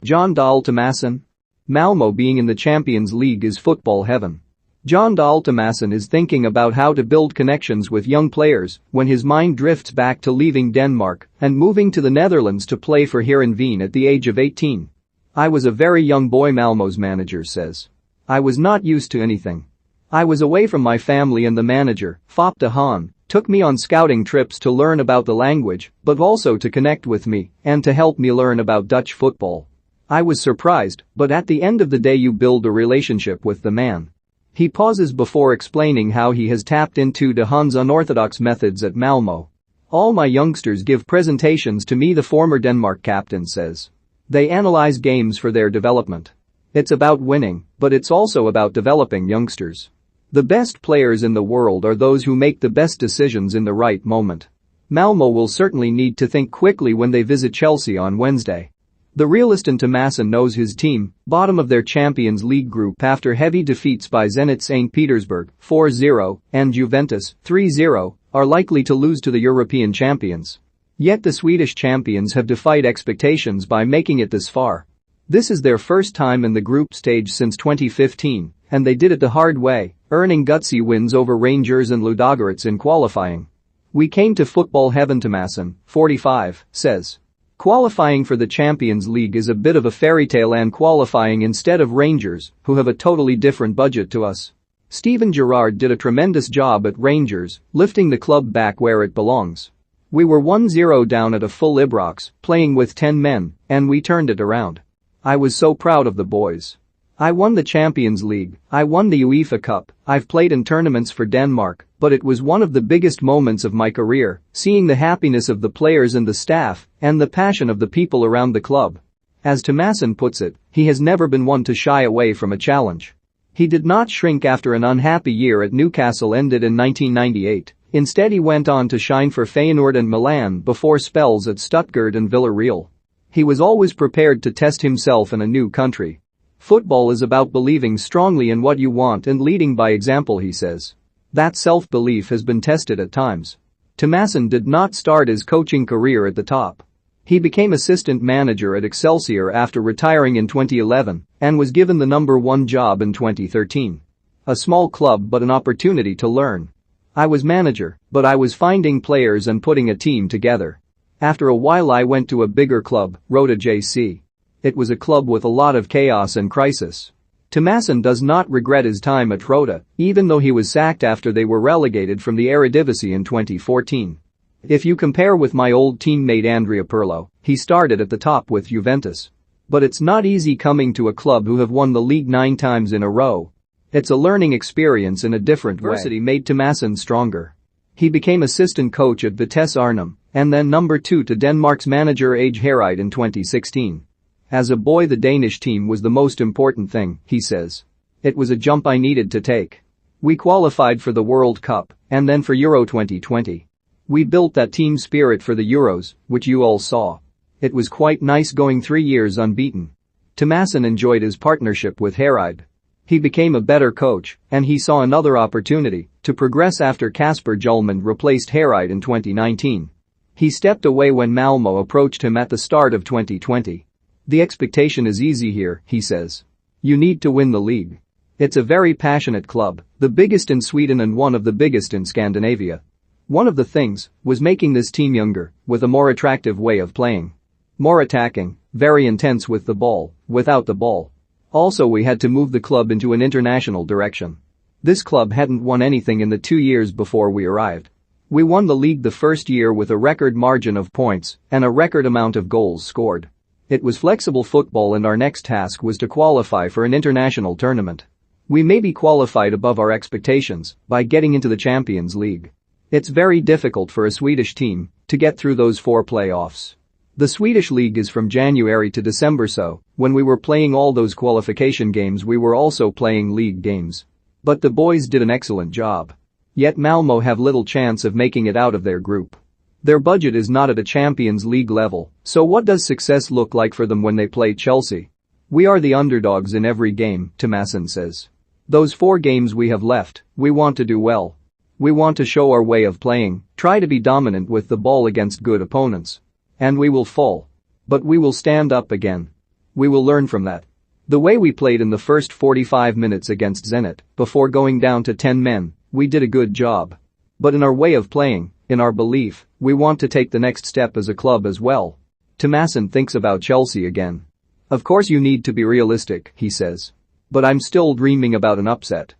Jon Dahl Tomasson? Malmö being in the Champions League is football heaven. Jon Dahl Tomasson is thinking about how to build connections with young players when his mind drifts back to leaving Denmark and moving to the Netherlands to play for Heerenveen at the age of 18. "I was a very young boy," Malmö's manager says. "I was not used to anything. I was away from my family and the manager, Fopp de Haan, took me on scouting trips to learn about the language but also to connect with me and to help me learn about Dutch football. I was surprised, but at the end of the day you build a relationship with the man." He pauses before explaining how he has tapped into de Haan's unorthodox methods at Malmö. "All my youngsters give presentations to me," the former Denmark captain says. "They analyze games for their development. It's about winning, but it's also about developing youngsters. The best players in the world are those who make the best decisions in the right moment. Malmö will certainly need to think quickly when they visit Chelsea on Wednesday." The realist in Tomasson knows his team, bottom of their Champions League group after heavy defeats by Zenit St. Petersburg 4-0 and Juventus 3-0, are likely to lose to the European champions. Yet the Swedish champions have defied expectations by making it this far. This is their first time in the group stage since 2015, and they did it the hard way, earning gutsy wins over Rangers and Ludogorets in qualifying. "We came to football heaven," Tomasson, 45, says. "Qualifying for the Champions League is a bit of a fairy tale, and qualifying instead of Rangers, who have a totally different budget to us. Steven Gerrard did a tremendous job at Rangers, lifting the club back where it belongs. We were 1-0 down at a full Ibrox, playing with 10 men, and we turned it around. I was so proud of the boys. I won the Champions League, I won the UEFA Cup, I've played in tournaments for Denmark, but it was one of the biggest moments of my career, seeing the happiness of the players and the staff, and the passion of the people around the club." As Tomasson puts it, he has never been one to shy away from a challenge. He did not shrink after an unhappy year at Newcastle ended in 1998. Instead he went on to shine for Feyenoord and Milan before spells at Stuttgart and Villarreal. He was always prepared to test himself in a new country. "Football is about believing strongly in what you want and leading by example," he says. That self-belief has been tested at times. Tomasson did not start his coaching career at the top. He became assistant manager at Excelsior after retiring in 2011 and was given the number 1 job in 2013. "A small club but an opportunity to learn. I was manager, but I was finding players and putting a team together. After a while I went to a bigger club, Roda JC. It was a club with a lot of chaos and crisis." Tomasson does not regret his time at Roda, even though he was sacked after they were relegated from the Eredivisie in 2014. "If you compare with my old teammate Andrea Pirlo, he started at the top with Juventus. But it's not easy coming to a club who have won the league 9 times in a row. It's a learning experience in a different way." Adversity made Tomasson stronger. He became assistant coach at Vitesse Arnhem and then number 2 to Denmark's manager Age Hereide in 2016. "As a boy the Danish team was the most important thing," he says. "It was a jump I needed to take. We qualified for the World Cup and then for Euro 2020. We built that team spirit for the Euros, which you all saw. It was quite nice going 3 years unbeaten." Tomasson enjoyed his partnership with Hereide. He became a better coach and he saw another opportunity to progress after Kasper Hjulmand replaced Hereide in 2019. He stepped away when Malmö approached him at the start of 2020. "The expectation is easy here," he says. "You need to win the league. It's a very passionate club, the biggest in Sweden and one of the biggest in Scandinavia. One of the things was making this team younger, with a more attractive way of playing. More attacking, very intense with the ball, without the ball. Also we had to move the club into an international direction. This club hadn't won anything in the 2 years before we arrived. We won the league the first year with a record margin of points and a record amount of goals scored. It was flexible football and our next task was to qualify for an international tournament. We maybe qualified above our expectations by getting into the Champions League. It's very difficult for a Swedish team to get through those 4 playoffs. The Swedish league is from January to December, so when we were playing all those qualification games we were also playing league games. But the boys did an excellent job. Yet Malmö have little chance of making it out of their group. Their budget is not at a Champions League level, so what does success look like for them when they play Chelsea? We are the underdogs in every game," Tomasson says. "Those 4 games we have left, we want to do well. We want to show our way of playing, try to be dominant with the ball against good opponents. And we will fall. But we will stand up again. We will learn from that. The way we played in the first 45 minutes against Zenit, before going down to 10 men, we did a good job. But in our way of playing, in our belief, we want to take the next step as a club as well. Tomasson thinks about Chelsea again. Of course you need to be realistic, he says. But I'm still dreaming about an upset.